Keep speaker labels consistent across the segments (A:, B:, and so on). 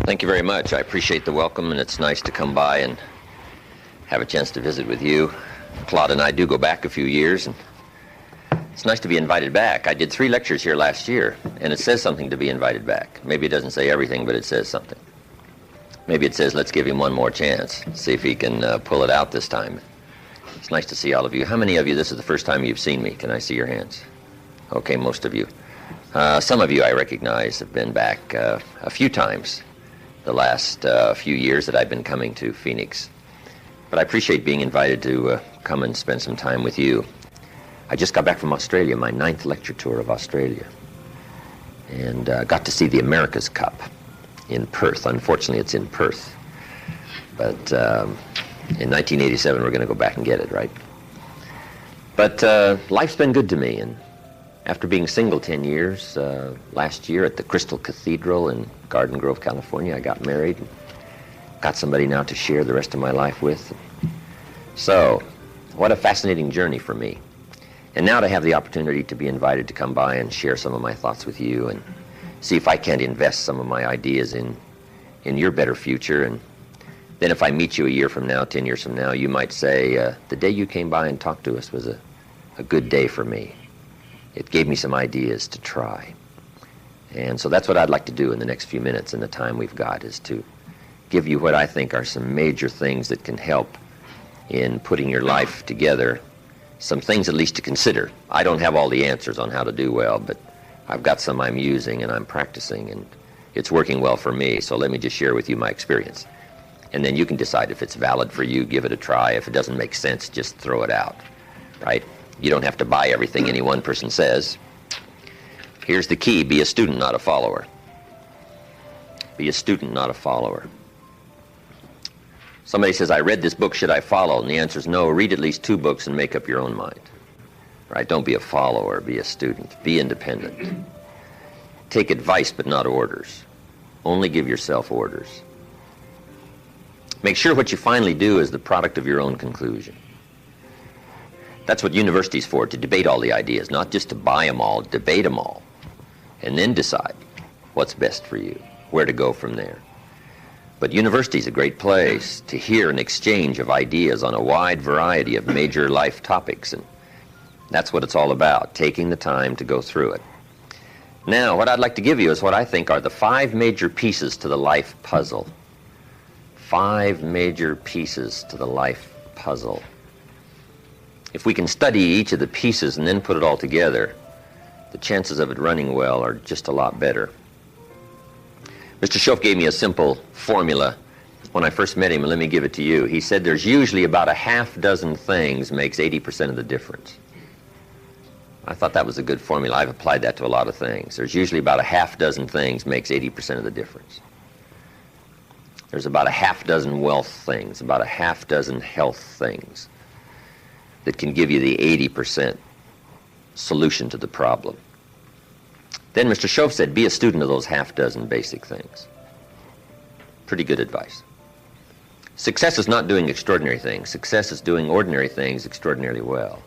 A: Thank you very much. I appreciate the welcome, and it's nice to come by and have a chance to visit with you. Claude and I do go back a few years, and it's nice to be invited back. I did 3 lectures here last year, and it says something to be invited back. Maybe it doesn't say everything, but it says something. Maybe it says, let's give him one more chance, see if he can pull it out this time. It's nice to see all of you. How many of you, this is the first time you've seen me? Can I see your hands? Okay, most of you. Some of you I recognize have been back a few times the last few years that I've been coming to Phoenix. But I appreciate being invited to come and spend some time with you. I just got back from Australia, my 9th lecture tour of Australia, and got to see the America's Cup in Perth. Unfortunately, it's in Perth. But in 1987, we're going to go back and get it, right? But life's been good to me, and after being single 10 years, last year at the Crystal Cathedral in Garden Grove, California, I got married and got somebody now to share the rest of my life with. So, what a fascinating journey for me. And now to have the opportunity to be invited to come by and share some of my thoughts with you and see if I can't invest some of my ideas in your better future. And then if I meet you a year from now, 10 years from now, you might say, the day you came by and talked to us was a good day for me. It gave me some ideas to try. And so that's what I'd like to do in the next few minutes, and the time we've got is to give you what I think are some major things that can help in putting your life together, some things at least to consider. I don't have all the answers on how to do well, but I've got some I'm using and I'm practicing, and it's working well for me. So let me just share with you my experience. And then you can decide if it's valid for you, give it a try. If it doesn't make sense, just throw it out, right? You don't have to buy everything any one person says. Here's the key: be a student, not a follower. Be a student, not a follower. Somebody says, I read this book, should I follow? And the answer is no. Read at least 2 books and make up your own mind. Right? Don't be a follower, be a student. Be independent. Take advice, but not orders. Only give yourself orders. Make sure what you finally do is the product of your own conclusion. That's what university's for, to debate all the ideas, not just to buy them all, debate them all, and then decide what's best for you, where to go from there. But university's a great place to hear an exchange of ideas on a wide variety of major life topics, and that's what it's all about, taking the time to go through it. Now, what I'd like to give you is what I think are the 5 major pieces to the life puzzle. 5 major pieces to the life puzzle. If we can study each of the pieces and then put it all together, the chances of it running well are just a lot better. Mr. Schoaf gave me a simple formula when I first met him, and let me give it to you. He said there's usually about a half dozen things makes 80% of the difference. I thought that was a good formula. I've applied that to a lot of things. There's usually about a half dozen things makes 80% of the difference. There's about a half dozen wealth things, about a half dozen health things that can give you the 80% solution to the problem. Then Mr. Schoaf said, be a student of those half dozen basic things. Pretty good advice. Success is not doing extraordinary things. Success is doing ordinary things extraordinarily well.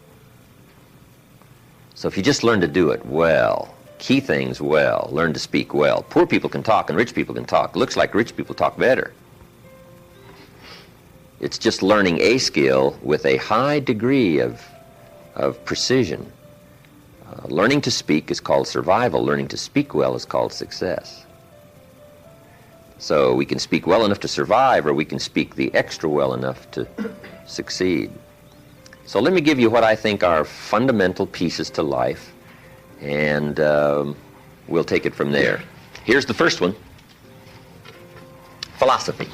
A: So if you just learn to do it well, key things well, learn to speak well. Poor people can talk and rich people can talk. Looks like rich people talk better. It's just learning a skill with a high degree of precision. Learning to speak is called survival. Learning to speak well is called success. So we can speak well enough to survive, or we can speak the extra well enough to succeed. So let me give you what I think are fundamental pieces to life, and we'll take it from there. Here's the first one: philosophy.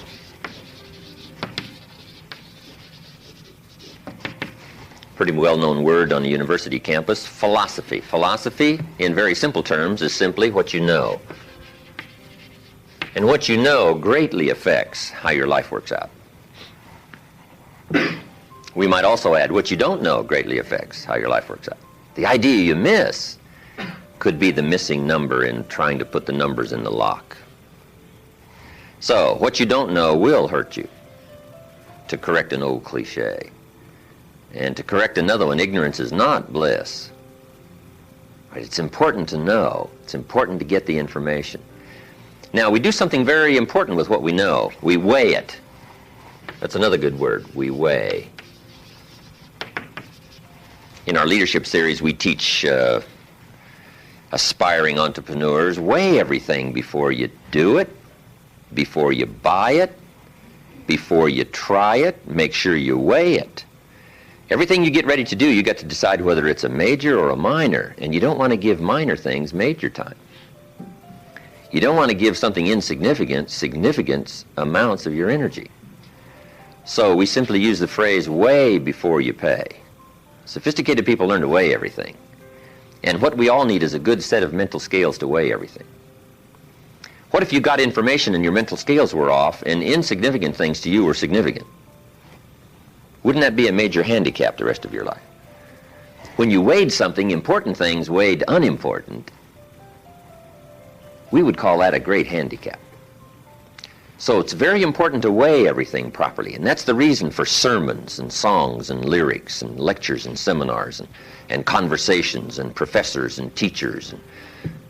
A: Pretty well-known word on a university campus, philosophy. Philosophy, in very simple terms, is simply what you know. And what you know greatly affects how your life works out. We might also add, what you don't know greatly affects how your life works out. The idea you miss could be the missing number in trying to put the numbers in the lock. So, what you don't know will hurt you, to correct an old cliche. And to correct another one, ignorance is not bliss. Right? It's important to know. It's important to get the information. Now, we do something very important with what we know. We weigh it. That's another good word. We weigh. In our leadership series, we teach aspiring entrepreneurs, weigh everything before you do it, before you buy it, before you try it. Make sure you weigh it. Everything you get ready to do, you got to decide whether it's a major or a minor, and you don't want to give minor things major time. You don't want to give something insignificant significant amounts of your energy. So we simply use the phrase, weigh before you pay. Sophisticated people learn to weigh everything. And what we all need is a good set of mental scales to weigh everything. What if you got information and your mental scales were off and insignificant things to you were significant? Wouldn't that be a major handicap the rest of your life? When you weighed something, important things weighed unimportant, we would call that a great handicap. So it's very important to weigh everything properly, and that's the reason for sermons and songs and lyrics and lectures and seminars and conversations and professors and teachers. And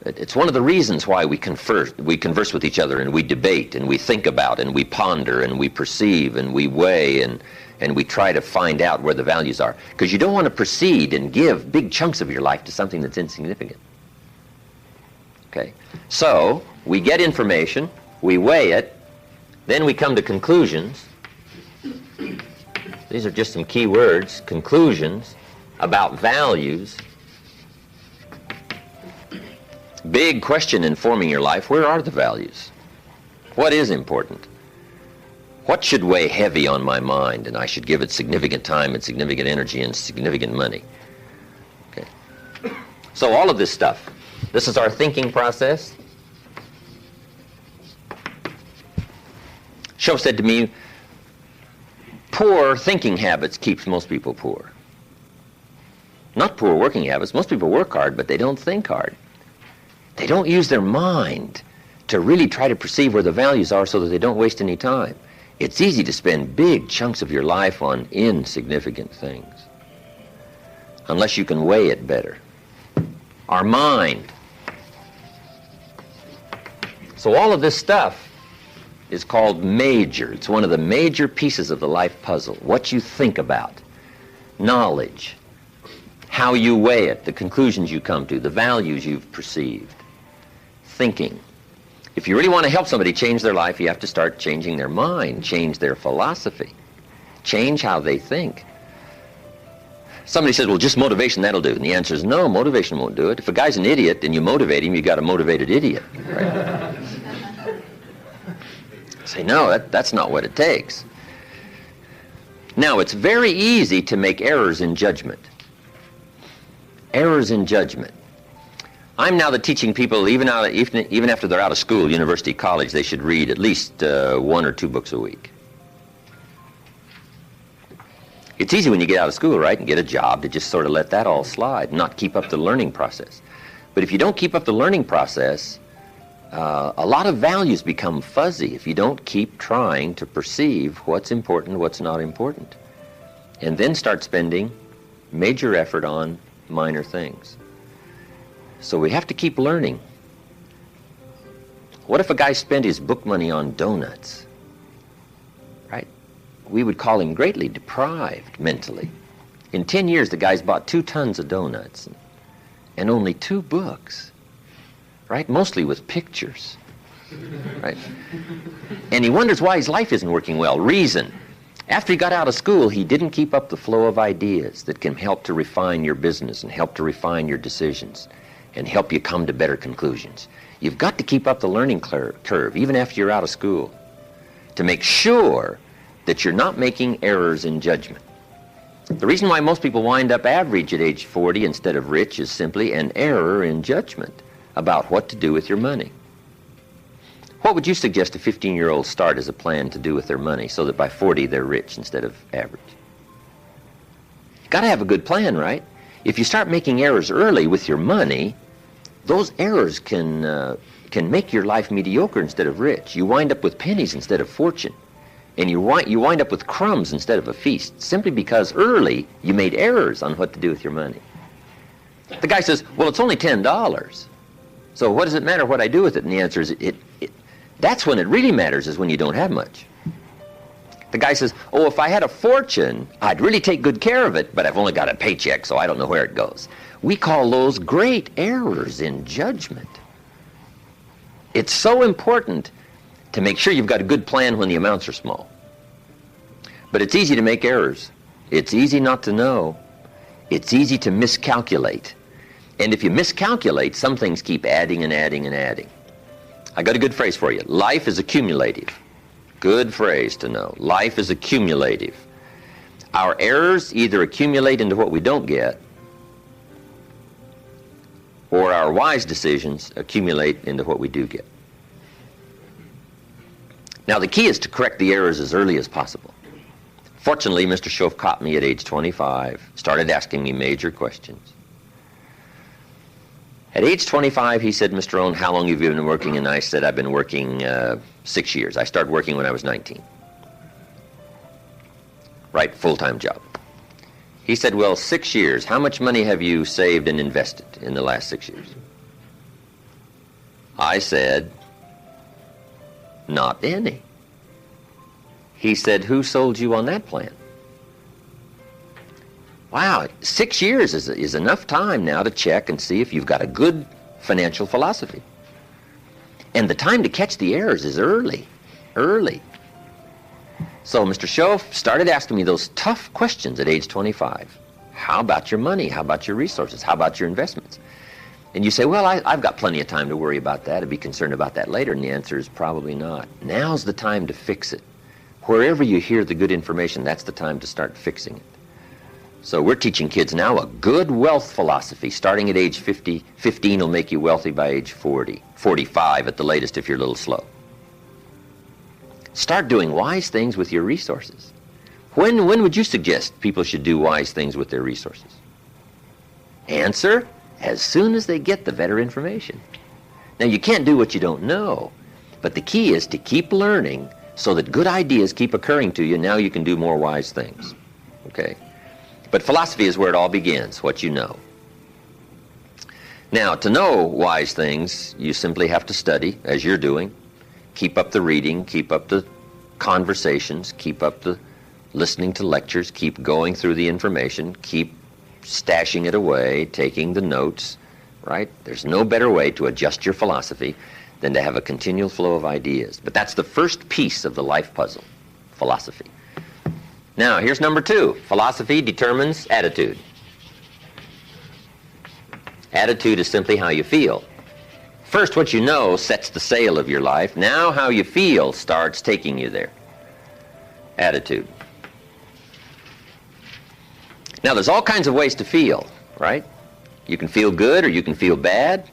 A: it's one of the reasons why we converse with each other, and we debate and we think about and we ponder and we perceive and we weigh and we try to find out where the values are. Because you don't want to proceed and give big chunks of your life to something that's insignificant. Okay? So we get information, we weigh it, then we come to conclusions. These are just some key words. Conclusions about values. Big question in forming your life, where are the values? What is important? What should weigh heavy on my mind and I should give it significant time and significant energy and significant money? Okay. So all of this stuff, this is our thinking process. Show said to me, poor thinking habits keeps most people poor. Not poor working habits. Most people work hard, but they don't think hard. They don't use their mind to really try to perceive where the values are so that they don't waste any time. It's easy to spend big chunks of your life on insignificant things, unless you can weigh it better. Our mind. So all of this stuff is called major. It's one of the major pieces of the life puzzle. What you think about, knowledge, how you weigh it, the conclusions you come to, the values you've perceived, thinking. If you really want to help somebody change their life, you have to start changing their mind, change their philosophy, change how they think. Somebody says, well, just motivation, that'll do. And the answer is no, motivation won't do it. If a guy's an idiot and you motivate him, you got a motivated idiot. Right? Say, no, that's not what it takes. Now, it's very easy to make errors in judgment. Errors in judgment. I'm now teaching people, even after they're out of school, university, college, they should read at least 1 or 2 books a week. It's easy when you get out of school, right, and get a job to just sort of let that all slide, not keep up the learning process. But if you don't keep up the learning process, a lot of values become fuzzy if you don't keep trying to perceive what's important, what's not important, and then start spending major effort on minor things. So we have to keep learning. What if a guy spent his book money on donuts? Right? We would call him greatly deprived mentally. In 10 years, the guy's bought 2 tons of donuts and only 2 books. Right? Mostly with pictures. Right? And he wonders why his life isn't working well. Reason. After he got out of school, he didn't keep up the flow of ideas that can help to refine your business and help to refine your decisions and help you come to better conclusions. You've got to keep up the learning curve, even after you're out of school, to make sure that you're not making errors in judgment. The reason why most people wind up average at age 40 instead of rich is simply an error in judgment about what to do with your money. What would you suggest a 15-year-old start as a plan to do with their money so that by 40 they're rich instead of average? You've got to have a good plan, right? If you start making errors early with your money, those errors can make your life mediocre instead of rich. You wind up with pennies instead of fortune. And you wind up with crumbs instead of a feast, simply because early you made errors on what to do with your money. The guy says, well, it's only $10. So what does it matter what I do with it? And the answer is, That's when it really matters, is when you don't have much. The guy says, oh, if I had a fortune, I'd really take good care of it, but I've only got a paycheck, so I don't know where it goes. We call those great errors in judgment. It's so important to make sure you've got a good plan when the amounts are small. But it's easy to make errors. It's easy not to know. It's easy to miscalculate. And if you miscalculate, some things keep adding and adding and adding. I got a good phrase for you. Life is accumulative. Good phrase to know. Life is accumulative. Our errors either accumulate into what we don't get, or our wise decisions accumulate into what we do get. Now, the key is to correct the errors as early as possible. Fortunately, Mr. Schoaf caught me at age 25, started asking me major questions. At age 25, he said, Mr. Rohn, how long have you been working? And I said, I've been working 6 years. I started working when I was 19. Right, full-time job. He said, well, 6 years. How much money have you saved and invested in the last 6 years? I said, not any. He said, who sold you on that plan? Wow, 6 years is enough time now to check and see if you've got a good financial philosophy. And the time to catch the errors is early. So Mr. Schoaf started asking me those tough questions at age 25. How about your money? How about your resources? How about your investments? And you say, well, I've got plenty of time to worry about that and be concerned about that later. And the answer is probably not. Now's the time to fix it. Wherever you hear the good information, that's the time to start fixing it. So we're teaching kids now a good wealth philosophy. Starting at age 15 will make you wealthy by age 40, 45 at the latest if you're a little slow. Start doing wise things with your resources. When would you suggest people should do wise things with their resources? Answer, as soon as they get the better information. Now, you can't do what you don't know, but the key is to keep learning so that good ideas keep occurring to you. Now you can do more wise things. Okay? But philosophy is where it all begins, what you know. Now, to know wise things, you simply have to study, as you're doing. Keep up the reading, keep up the conversations, keep up the listening to lectures, keep going through the information, keep stashing it away, taking the notes, right? There's no better way to adjust your philosophy than to have a continual flow of ideas. But that's the first piece of the life puzzle, philosophy. Now, here's number 2. Philosophy determines attitude. Attitude is simply how you feel. First, what you know sets the sail of your life. Now, how you feel starts taking you there. Attitude. Now, there's all kinds of ways to feel, right? You can feel good or you can feel bad.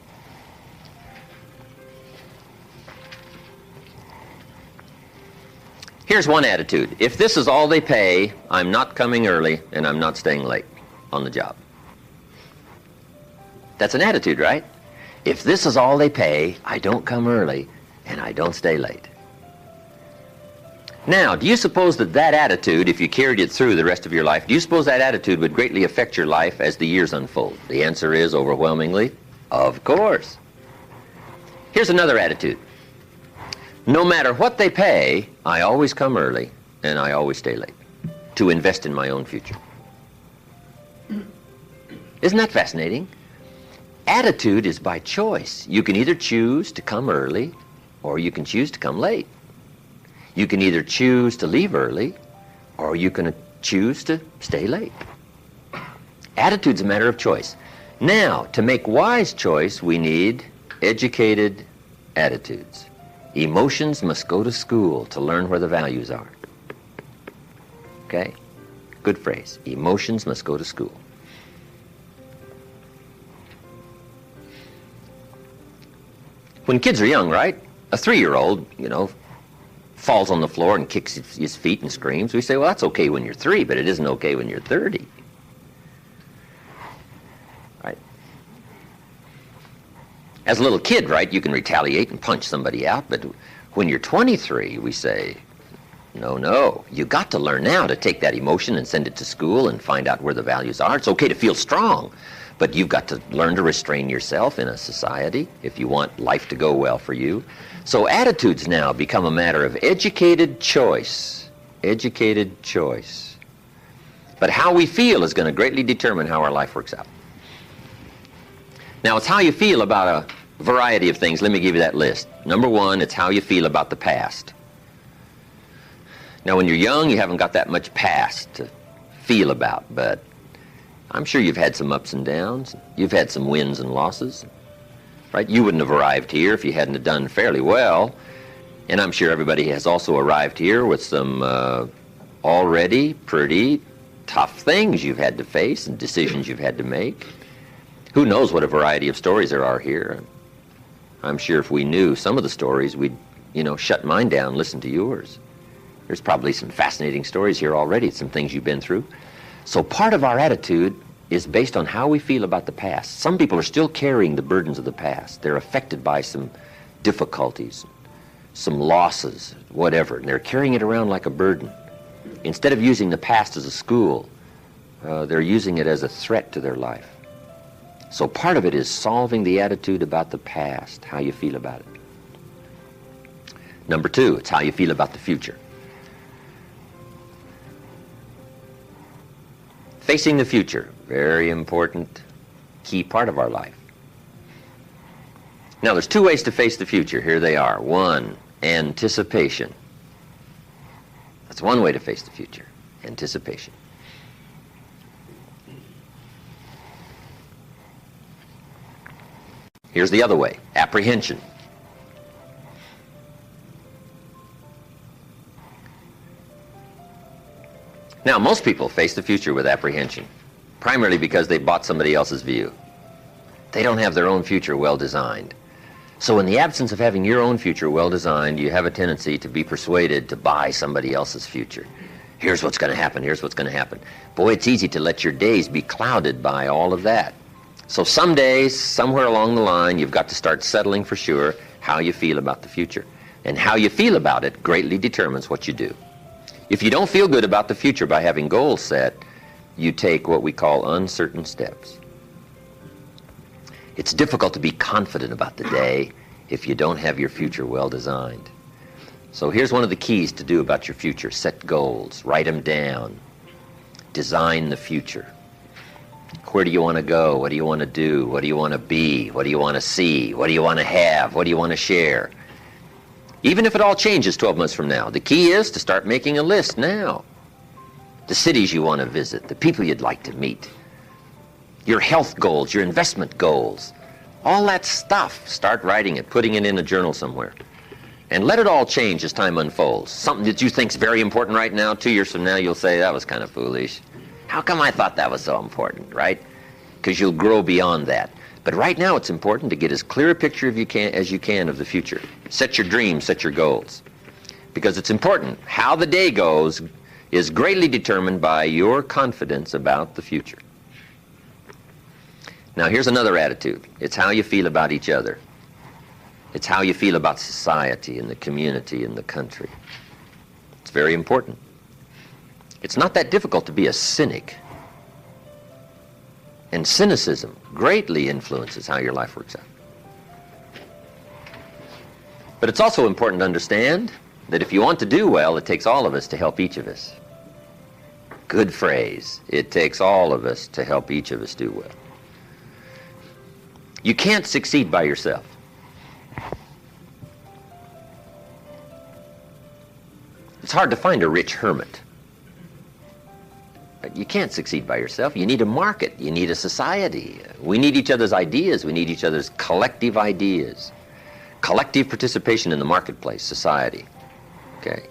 A: Here's one attitude. If this is all they pay, I'm not coming early and I'm not staying late on the job. That's an attitude, right? If this is all they pay, I don't come early and I don't stay late. Now, do you suppose that attitude, if you carried it through the rest of your life, do you suppose that attitude would greatly affect your life as the years unfold? The answer is overwhelmingly, of course. Here's another attitude. No matter what they pay, I always come early and I always stay late to invest in my own future. Isn't that fascinating? Attitude is by choice. You can either choose to come early or you can choose to come late. You can either choose to leave early or you can choose to stay late. Attitude's a matter of choice. Now, to make wise choice, we need educated attitudes. Emotions must go to school to learn where the values are. Okay? Good phrase. Emotions must go to school. When kids are young, right? A 3-year-old, falls on the floor and kicks his feet and screams. We say, well, that's okay when you're 3, but it isn't okay when you're 30. Right? As a little kid, right, you can retaliate and punch somebody out, but when you're 23, we say, No, no. You got to learn now to take that emotion and send it to school and find out where the values are. It's okay to feel strong, but you've got to learn to restrain yourself in a society if you want life to go well for you. So attitudes now become a matter of educated choice. Educated choice. But how we feel is going to greatly determine how our life works out. Now, it's how you feel about a variety of things. Let me give you that list. Number one, it's how you feel about the past. Now, when you're young, you haven't got that much past to feel about, but I'm sure you've had some ups and downs. You've had some wins and losses, right? You wouldn't have arrived here if you hadn't have done fairly well, and I'm sure everybody has also arrived here with some already pretty tough things you've had to face and decisions you've had to make. Who knows what a variety of stories there are here. I'm sure if we knew some of the stories, we'd, shut mine down, listen to yours. There's probably some fascinating stories here already, some things you've been through. So part of our attitude is based on how we feel about the past. Some people are still carrying the burdens of the past. They're affected by some difficulties, some losses, whatever, and they're carrying it around like a burden. Instead of using the past as a school, they're using it as a threat to their life. So part of it is solving the attitude about the past, how you feel about it. Number two, it's how you feel about the future. Facing the future, very important, key part of our life. Now, there's two ways to face the future. Here they are. One, anticipation. That's one way to face the future, anticipation. Here's the other way, apprehension. Now, most people face the future with apprehension, primarily because they bought somebody else's view. They don't have their own future well designed. So in the absence of having your own future well designed, you have a tendency to be persuaded to buy somebody else's future. Here's what's going to happen, here's what's going to happen. Boy, it's easy to let your days be clouded by all of that. So some days, somewhere along the line, you've got to start settling for sure how you feel about the future. And how you feel about it greatly determines what you do. If you don't feel good about the future by having goals set, you take what we call uncertain steps. It's difficult to be confident about the day if you don't have your future well designed. So here's one of the keys to do about your future. Set goals, write them down, design the future. Where do you want to go? What do you want to do? What do you want to be? What do you want to see? What do you want to have? What do you want to share? Even if it all changes 12 months from now, the key is to start making a list now. The cities you want to visit, the people you'd like to meet, your health goals, your investment goals, all that stuff. Start writing it, putting it in a journal somewhere. And let it all change as time unfolds. Something that you think is very important right now, 2 years from now, you'll say, that was kind of foolish. How come I thought that was so important, right? Because you'll grow beyond that. But right now it's important to get as clear a picture as you can of the future. Set your dreams, set your goals. Because it's important. How the day goes is greatly determined by your confidence about the future. Now here's another attitude. It's how you feel about each other. It's how you feel about society and the community and the country. It's very important. It's not that difficult to be a cynic. And cynicism greatly influences how your life works out. But it's also important to understand that if you want to do well, it takes all of us to help each of us. Good phrase. It takes all of us to help each of us do well. You can't succeed by yourself. It's hard to find a rich hermit. You can't succeed by yourself. You need a market. You need a society. We need each other's ideas. We need each other's collective ideas. Collective participation in the marketplace, society. Okay.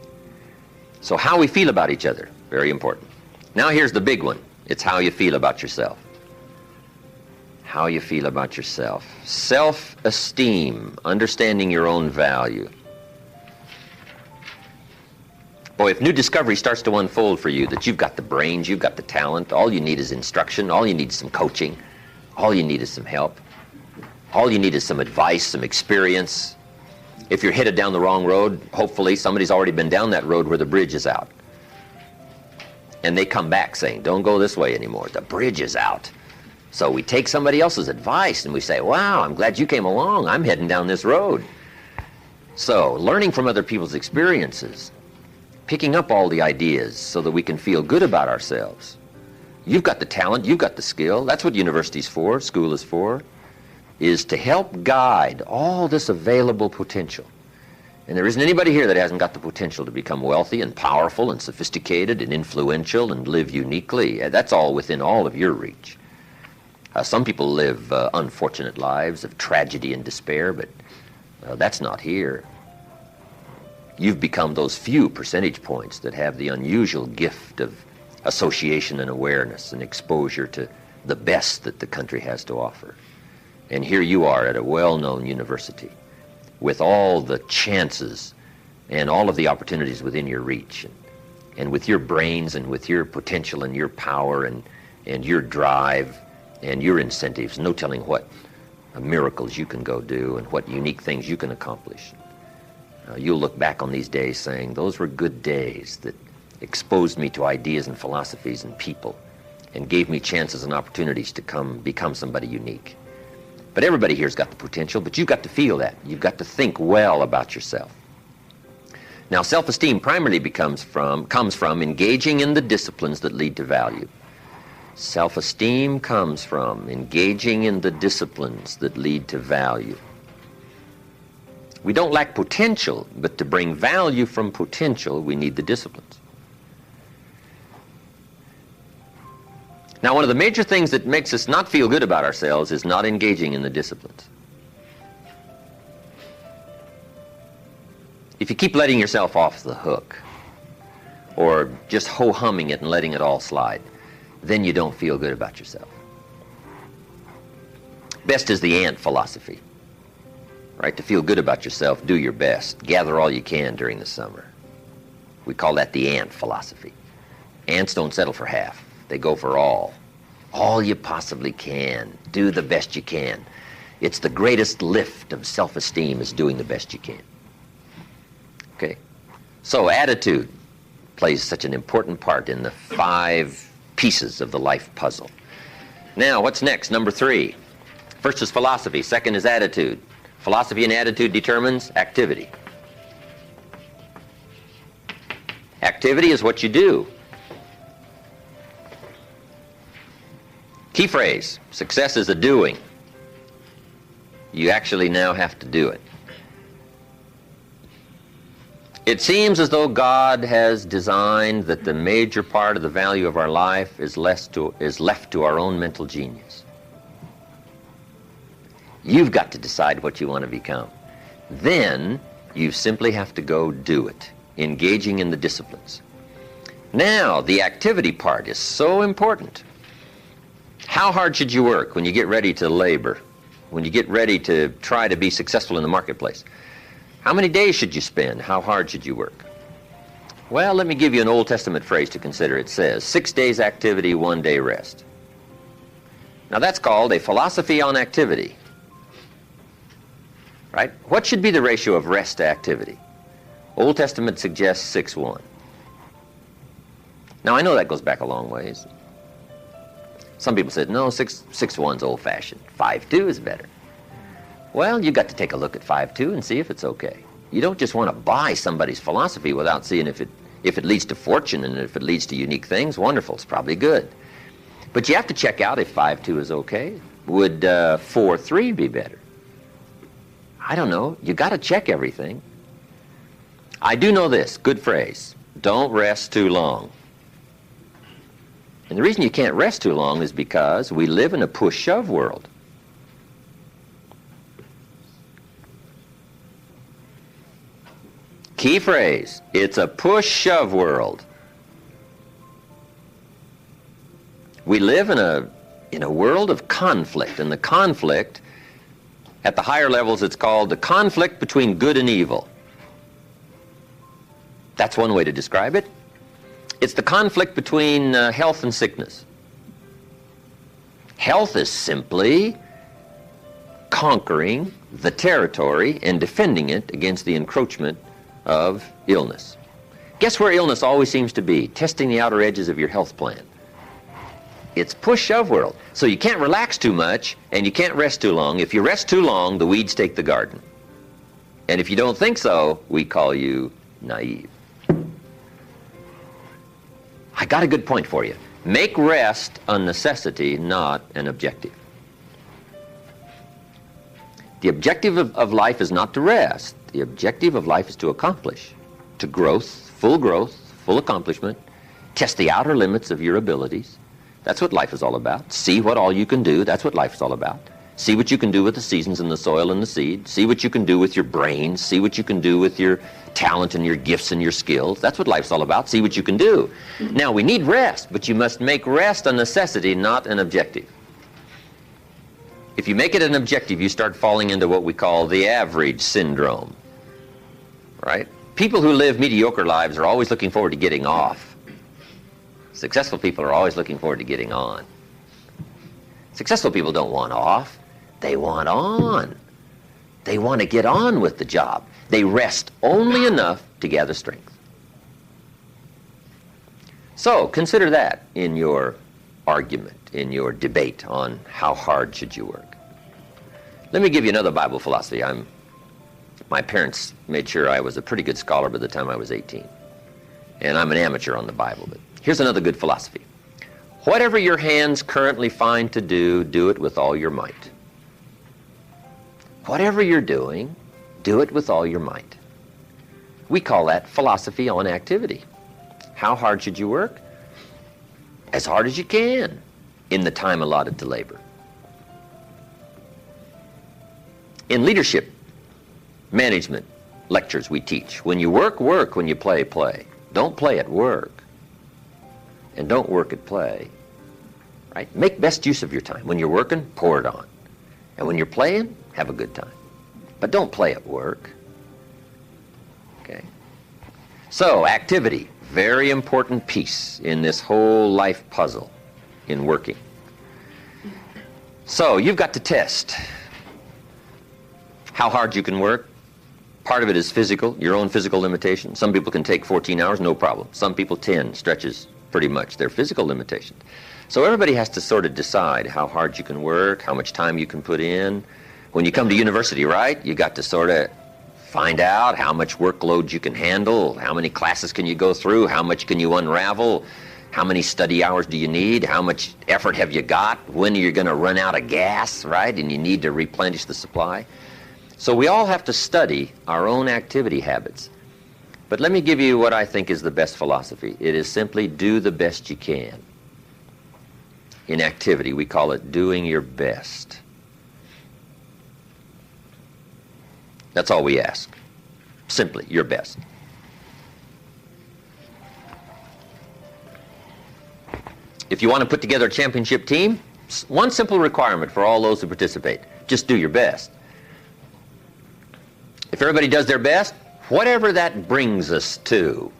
A: So how we feel about each other, very important. Now here's the big one. It's how you feel about yourself. How you feel about yourself. Self-esteem, understanding your own value. Boy, if new discovery starts to unfold for you, that you've got the brains, you've got the talent, all you need is instruction, all you need is some coaching, all you need is some help, all you need is some advice, some experience, If you're headed down the wrong road, hopefully somebody's already been down that road where the bridge is out. And they come back saying, don't go this way anymore. The bridge is out. So we take somebody else's advice and we say, wow, I'm glad you came along. I'm heading down this road. So learning from other people's experiences, picking up all the ideas so that we can feel good about ourselves. You've got the talent, you've got the skill. That's what university's for, school is for, is to help guide all this available potential. And there isn't anybody here that hasn't got the potential to become wealthy and powerful and sophisticated and influential and live uniquely. That's all within all of your reach. Some people live unfortunate lives of tragedy and despair, but that's not here. You've become those few percentage points that have the unusual gift of association and awareness and exposure to the best that the country has to offer. And here you are at a well-known university with all the chances and all of the opportunities within your reach, and with your brains and with your potential and your power and your drive and your incentives, no telling what miracles you can go do and what unique things you can accomplish. You'll look back on these days saying, those were good days that exposed me to ideas and philosophies and people and gave me chances and opportunities to become somebody unique. But everybody here's got the potential, but you've got to feel that. You've got to think well about yourself. Now, self-esteem primarily comes from engaging in the disciplines that lead to value. Self-esteem comes from engaging in the disciplines that lead to value. We don't lack potential, but to bring value from potential, we need the disciplines. Now, one of the major things that makes us not feel good about ourselves is not engaging in the disciplines. If you keep letting yourself off the hook, or just ho-humming it and letting it all slide, then you don't feel good about yourself. Best is the ant philosophy, right? To feel good about yourself, do your best. Gather all you can during the summer. We call that the ant philosophy. Ants don't settle for half. They go for all. All you possibly can. Do the best you can. It's the greatest lift of self-esteem is doing the best you can. Okay? So attitude plays such an important part in the 5 pieces of the life puzzle. Now, what's next? Number 3. First is philosophy. Second is attitude. Philosophy and attitude determines activity. Activity is what you do. Key phrase, success is a doing. You actually now have to do it. It seems as though God has designed that the major part of the value of our life is left to our own mental genius. You've got to decide what you want to become. Then you simply have to go do it, engaging in the disciplines. Now, the activity part is so important. How hard should you work when you get ready to labor, when you get ready to try to be successful in the marketplace? How many days should you spend? How hard should you work? Well, let me give you an Old Testament phrase to consider. It says, 6 days activity, 1 day rest. Now that's called a philosophy on activity. Right? What should be the ratio of rest to activity? Old Testament suggests 6:1. Now I know that goes back a long ways. Some people said, no, 6:1's old-fashioned. 5:2 is better. Well, you've got to take a look at 5:2 and see if it's okay. You don't just want to buy somebody's philosophy without seeing if it leads to fortune, and if it leads to unique things, wonderful, it's probably good. But you have to check out if 5:2 is okay. Would 4:3 be better? I don't know. You got to check everything. I do know this, good phrase, don't rest too long. And the reason you can't rest too long is because we live in a push-shove world. Key phrase, it's a push-shove world. We live in a world of conflict, and the conflict, at the higher levels, it's called the conflict between good and evil. That's one way to describe it. It's the conflict between health and sickness. Health is simply conquering the territory and defending it against the encroachment of illness. Guess where illness always seems to be? Testing the outer edges of your health plan. It's push-shove world. So you can't relax too much and you can't rest too long. If you rest too long, the weeds take the garden. And if you don't think so, we call you naive. I got a good point for you. Make rest a necessity, not an objective. The objective of life is not to rest. The objective of life is to accomplish, to growth, full accomplishment, test the outer limits of your abilities. That's what life is all about. See what all you can do. That's what life is all about. See what you can do with the seasons and the soil and the seed. See what you can do with your brains. See what you can do with your talent and your gifts and your skills. That's what life's all about. See what you can do. Now, we need rest, but you must make rest a necessity, not an objective. If you make it an objective, you start falling into what we call the average syndrome, right? People who live mediocre lives are always looking forward to getting off. Successful people are always looking forward to getting on. Successful people don't want off. They want on. They want to get on with the job. They rest only enough to gather strength. So consider that in your argument, in your debate on how hard should you work. Let me give you another Bible philosophy. My parents made sure I was a pretty good scholar by the time I was 18. And I'm an amateur on the Bible, but here's another good philosophy. Whatever your hands currently find to do, do it with all your might. Whatever you're doing, do it with all your might. We call that philosophy on activity. How hard should you work? As hard as you can in the time allotted to labor. In leadership management lectures we teach, when you work, work. When you play, play. Don't play at work. And don't work at play. Right? Make best use of your time. When you're working, pour it on. And when you're playing, have a good time. But don't play at work. Okay? So, activity, very important piece in this whole life puzzle in working. So, you've got to test how hard you can work. Part of it is physical, your own physical limitation. Some people can take 14 hours, no problem. Some people 10, stretches pretty much their physical limitations. So everybody has to sort of decide how hard you can work, how much time you can put in. When you come to university, right, you got to sort of find out how much workload you can handle, how many classes can you go through, how much can you unravel, how many study hours do you need, how much effort have you got, when are you going to run out of gas, right, and you need to replenish the supply. So we all have to study our own activity habits. But let me give you what I think is the best philosophy. It is simply do the best you can. In activity, we call it doing your best. That's all we ask. Simply, your best. If you want to put together a championship team, one simple requirement for all those who participate, just do your best. If everybody does their best, whatever that brings us to,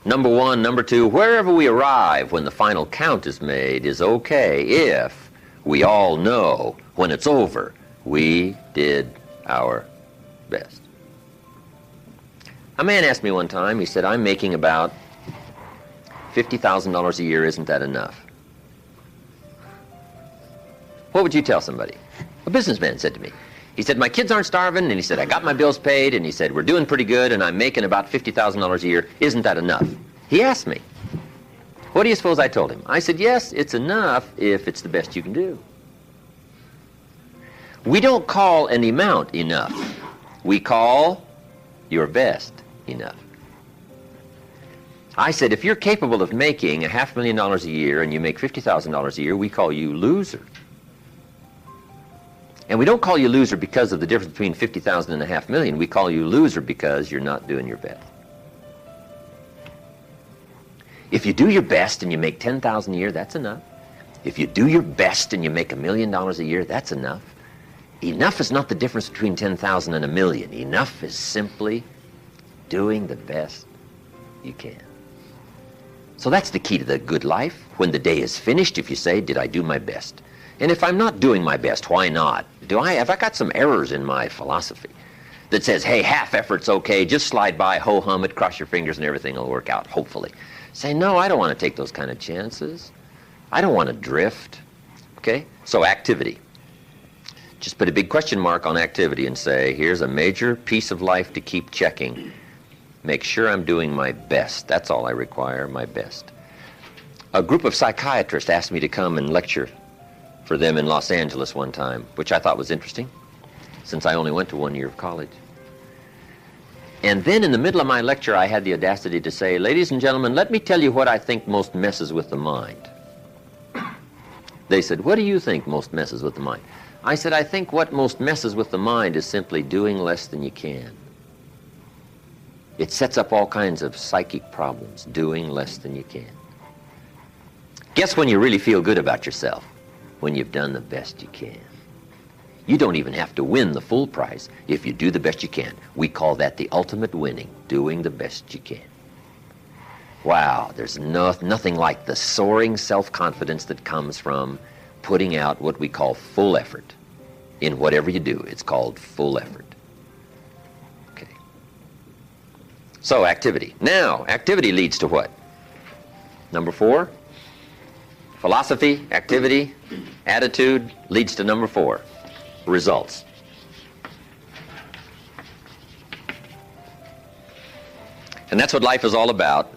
A: number one, number two, wherever we arrive when the final count is made is okay if we all know when it's over we did our best. A man asked me one time, he said, I'm making about $50,000 a year, isn't that enough? What would you tell somebody? A businessman said to me. He said, my kids aren't starving, and he said, I got my bills paid, and he said, we're doing pretty good, and I'm making about $50,000 a year. Isn't that enough? He asked me. What do you suppose I told him? I said, yes, it's enough if it's the best you can do. We don't call an amount enough. We call your best enough. I said, if you're capable of making $500,000 a year and you make $50,000 a year, we call you loser. And we don't call you loser because of the difference between 50,000 and $500,000. We call you loser because you're not doing your best. If you do your best and you make $10,000 a year, that's enough. If you do your best and you make $1 million a year, that's enough. Enough is not the difference between 10,000 and 1,000,000. Enough is simply doing the best you can. So that's the key to the good life. When the day is finished, if you say, did I do my best? And if I'm not doing my best, why not? Have I got some errors in my philosophy that says, hey, half effort's okay, just slide by, ho-hum it, cross your fingers, and everything will work out, hopefully. Say, no, I don't want to take those kind of chances. I don't want to drift. Okay? So activity. Just put a big question mark on activity and say, here's a major piece of life to keep checking. Make sure I'm doing my best. That's all I require, my best. A group of psychiatrists asked me to come and lecture for them in Los Angeles one time, which I thought was interesting, since I only went to 1 year of college. And then in the middle of my lecture, I had the audacity to say, ladies and gentlemen, let me tell you what I think most messes with the mind. They said, what do you think most messes with the mind? I said, I think what most messes with the mind is simply doing less than you can. It sets up all kinds of psychic problems, doing less than you can. Guess when you really feel good about yourself? When you've done the best you can. You don't even have to win the full prize if you do the best you can. We call that the ultimate winning, doing the best you can. Wow, there's nothing like the soaring self-confidence that comes from putting out what we call full effort. In whatever you do, it's called full effort. Okay. So, activity. Now, activity leads to what? Number 4. Philosophy, activity, attitude leads to number 4. Results. And that's what life is all about.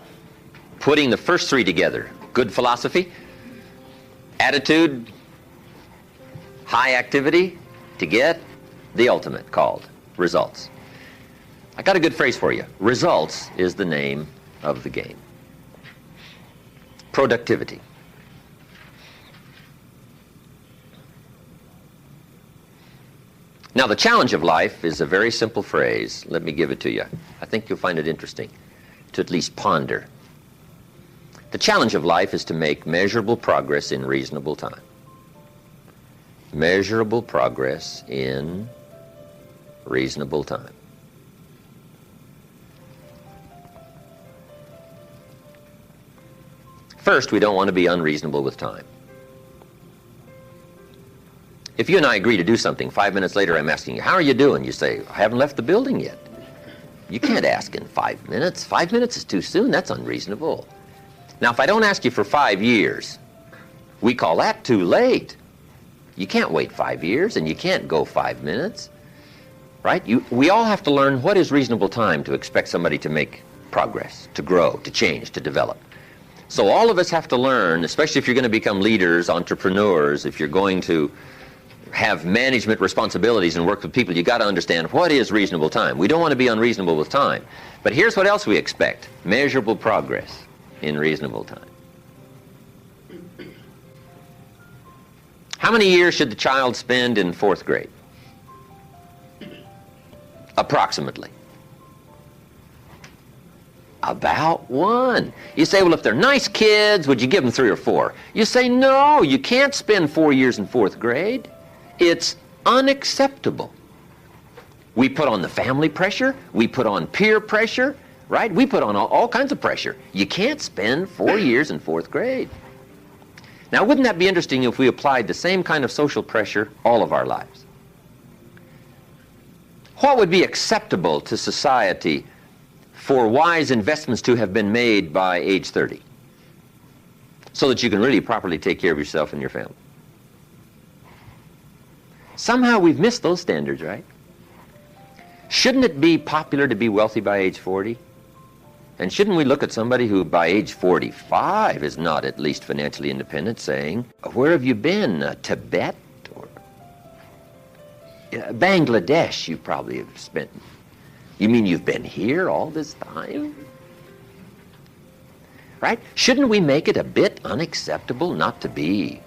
A: Putting the first 3 together. Good philosophy, attitude, high activity to get the ultimate called results. I got a good phrase for you. Results is the name of the game. Productivity. Now, the challenge of life is a very simple phrase. Let me give it to you. I think you'll find it interesting to at least ponder. The challenge of life is to make measurable progress in reasonable time. Measurable progress in reasonable time. First, we don't want to be unreasonable with time. If you and I agree to do something, 5 minutes later I'm asking you, how are you doing? You say, I haven't left the building yet. You can't ask in 5 minutes. 5 minutes is too soon. That's unreasonable. Now, if I don't ask you for 5 years, we call that too late. You can't wait 5 years, and you can't go 5 minutes, right? We all have to learn what is reasonable time to expect somebody to make progress, to grow, to change, to develop. So all of us have to learn, especially if you're going to become leaders, entrepreneurs, if you're going to have management responsibilities and work with people, you got to understand what is reasonable time. We don't want to be unreasonable with time. But here's what else we expect. Measurable progress in reasonable time. How many years should the child spend in 4th grade? Approximately. About 1. You say, well, if they're nice kids, would you give them 3 or 4? You say, no, you can't spend 4 years in 4th grade. It's unacceptable. We put on the family pressure. We put on peer pressure, right? We put on all kinds of pressure. You can't spend 4 years in 4th grade. Now, wouldn't that be interesting if we applied the same kind of social pressure all of our lives? What would be acceptable to society for wise investments to have been made by age 30 so that you can really properly take care of yourself and your family? Somehow we've missed those standards, right? Shouldn't it be popular to be wealthy by age 40? And shouldn't we look at somebody who by age 45 is not at least financially independent saying, where have you been? Tibet? Or Bangladesh you probably have spent. You mean you've been here all this time? Right? Shouldn't we make it a bit unacceptable not to be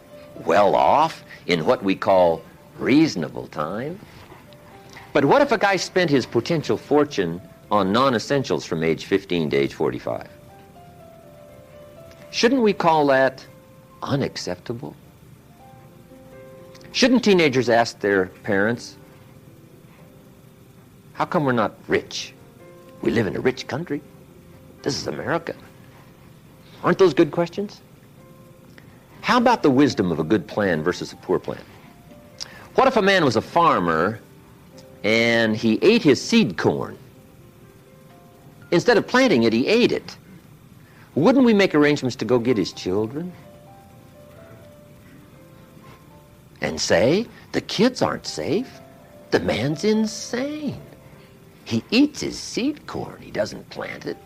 A: well off in what we call reasonable time? But what if a guy spent his potential fortune on non-essentials from age 15 to age 45? Shouldn't we call that unacceptable? Shouldn't teenagers ask their parents, how come we're not rich? We live in a rich country. This is America. Aren't those good questions? How about the wisdom of a good plan versus a poor plan? What if a man was a farmer and he ate his seed corn? Instead of planting it, he ate it. Wouldn't we make arrangements to go get his children? And say, the kids aren't safe. The man's insane. He eats his seed corn. He doesn't plant it.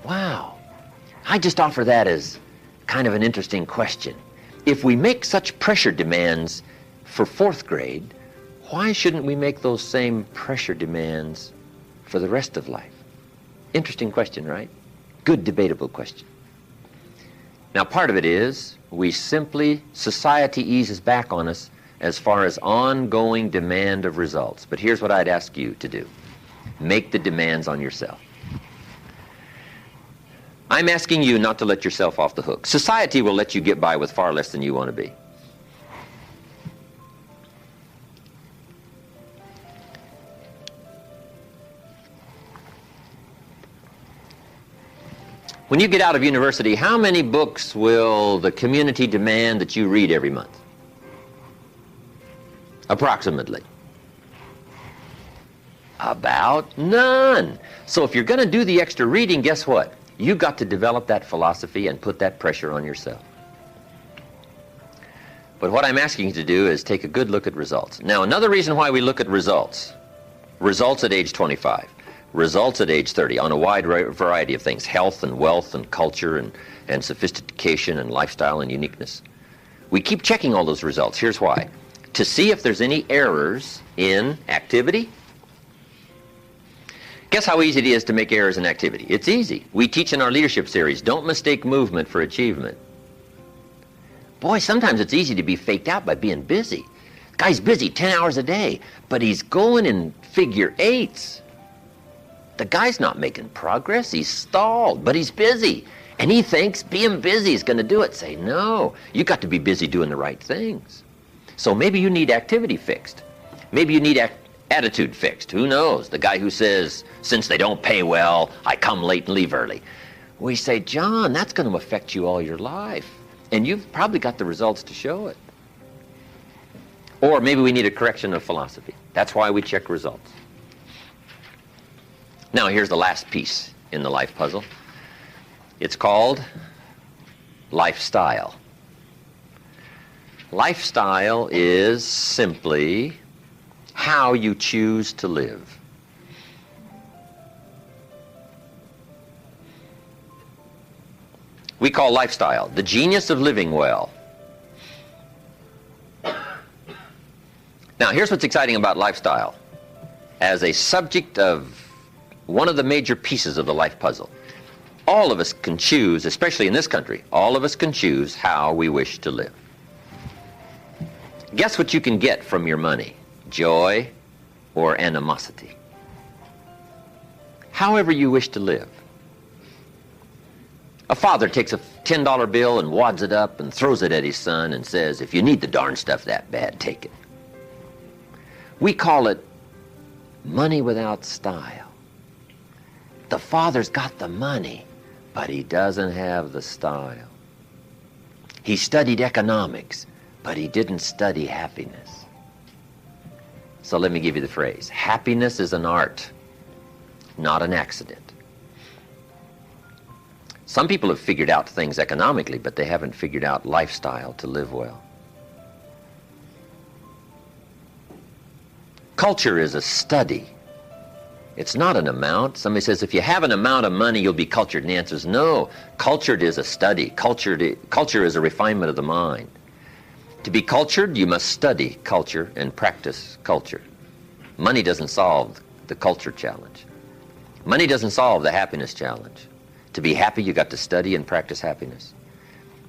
A: Wow. I just offer that as kind of an interesting question. If we make such pressure demands for fourth grade, why shouldn't we make those same pressure demands for the rest of life? Interesting question, right? Good debatable question. Now, part of it is society eases back on us as far as ongoing demand of results. But here's what I'd ask you to do. Make the demands on yourself. I'm asking you not to let yourself off the hook. Society will let you get by with far less than you want to be. When you get out of university, how many books will the community demand that you read every month? Approximately. About none. So if you're going to do the extra reading, guess what? You've got to develop that philosophy and put that pressure on yourself. But what I'm asking you to do is take a good look at results. Now, another reason why we look at results at age 25, results at age 30 on a wide variety of things, health and wealth and culture and sophistication and lifestyle and uniqueness. We keep checking all those results. Here's why. To see if there's any errors in activity. Guess how easy it is to make errors in activity? It's easy. We teach in our leadership series, don't mistake movement for achievement. Boy, sometimes it's easy to be faked out by being busy. Guy's busy 10 hours a day, but he's going in figure eights. The guy's not making progress. He's stalled, but he's busy. And he thinks being busy is going to do it. Say, no, you got to be busy doing the right things. So maybe you need activity fixed. Maybe you need attitude fixed. Who knows? The guy who says, since they don't pay well, I come late and leave early. We say, John, that's going to affect you all your life. And you've probably got the results to show it. Or maybe we need a correction of philosophy. That's why we check results. Now, here's the last piece in the life puzzle. It's called lifestyle. Lifestyle is simply how you choose to live. We call lifestyle the genius of living well. Now, here's what's exciting about lifestyle. As a subject of one of the major pieces of the life puzzle, all of us can choose, especially in this country, all of us can choose how we wish to live. Guess what you can get from your money? Joy or animosity. However you wish to live. A father takes a $10 bill and wads it up and throws it at his son and says, if you need the darn stuff that bad, take it. We call it money without style. The father's got the money, but he doesn't have the style. He studied economics, but he didn't study happiness. So let me give you the phrase. Happiness is an art, not an accident. Some people have figured out things economically, but they haven't figured out lifestyle to live well. Culture is a study. It's not an amount. Somebody says, if you have an amount of money, you'll be cultured. And the answer is no. Cultured is a study. Culture is a refinement of the mind. To be cultured, you must study culture and practice culture. Money doesn't solve the culture challenge. Money doesn't solve the happiness challenge. To be happy, you got to study and practice happiness.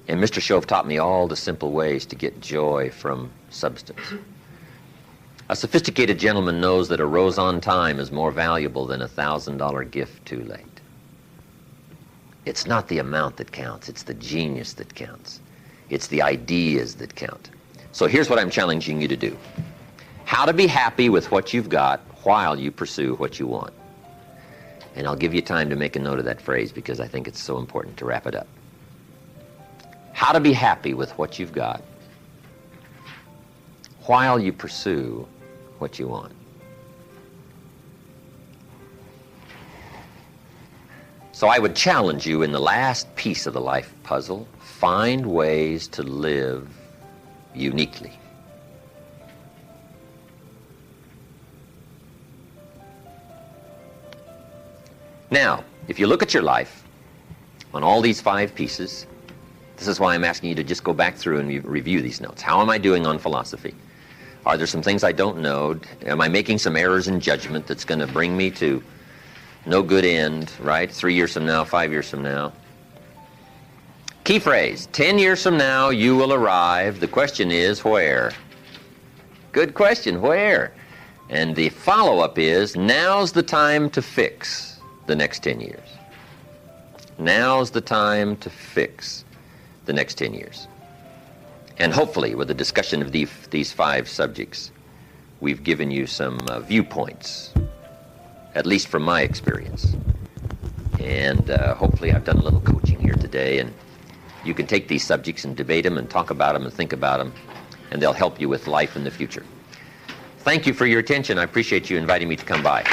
A: And Mr. Shove taught me all the simple ways to get joy from substance. A sophisticated gentleman knows that a rose on time is more valuable than a $1,000 gift too late. It's not the amount that counts, it's the genius that counts. It's the ideas that count. So here's what I'm challenging you to do. How to be happy with what you've got while you pursue what you want. And I'll give you time to make a note of that phrase because I think it's so important to wrap it up. how to be happy with what you've got while you pursue what you want. So I would challenge you in the last piece of the life puzzle, find ways to live uniquely. Now, if you look at your life on all these 5 pieces, this is why I'm asking you to just go back through and review these notes. How am I doing on philosophy? Are there some things I don't know? Am I making some errors in judgment that's going to bring me to no good end, right? 3 years from now, 5 years from now. Key phrase, 10 years from now you will arrive. The question is where? Good question, where? And the follow-up is, now's the time to fix the next 10 years. Now's the time to fix the next 10 years. And hopefully with the discussion of these 5 subjects, we've given you some viewpoints, at least from my experience. And hopefully I've done a little coaching here today, and you can take these subjects and debate them and talk about them and think about them, and they'll help you with life in the future. Thank you for your attention. I appreciate you inviting me to come by.